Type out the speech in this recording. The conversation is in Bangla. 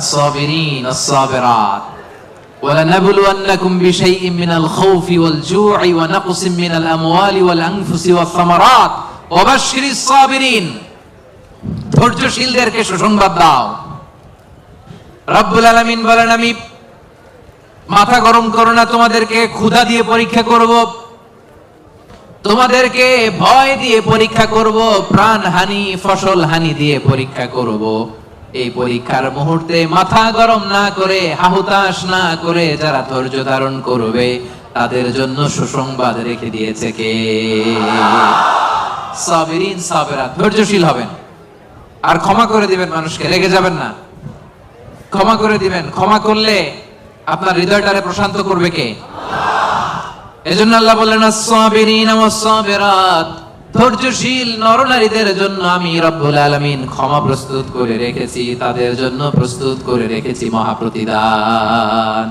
الصابرين الصابرات ولنبلونكم بشيء من الخوف والجوع ونقص من الأموال والأنفس والثمرات وبشر الصابرين ধৈর্যশীলদেরকে সুসংবাদ দাও। রব্বুল আলামিন বলেন, আমি মাথা গরম করো না, তোমাদেরকে ক্ষুধা দিয়ে পরীক্ষা করব, তোমাদেরকে ভয় দিয়ে পরীক্ষা করব, প্রাণ হানি ফসল হানি দিয়ে পরীক্ষা করব। এই পরীক্ষার মুহূর্তে মাথা গরম না করে, হাহুতাশ না করে যারা ধৈর্য ধারণ করবে তাদের জন্য সুসংবাদ রেখে দিয়েছে কে? সাবিরিন সাবিরাত, ধৈর্যশীল হবেন আর ক্ষমা করে দিবেন মানুষকে, রেগে যাবেন না, ক্ষমা করে দিবেন। ক্ষমা করলে আপনার হৃদয়টারে প্রশান্ত করবে কে? এজন্য আল্লাহ বললেন, আস-সাবিরিন ওয়াস-সাবিরাত, ধৈর্যশীল নরনারীদের জন্য আমি রব্বুল আলামিন ক্ষমা প্রস্তুত করে রেখেছি, তাদের জন্য প্রস্তুত করে রেখেছি মহা প্রতিদান।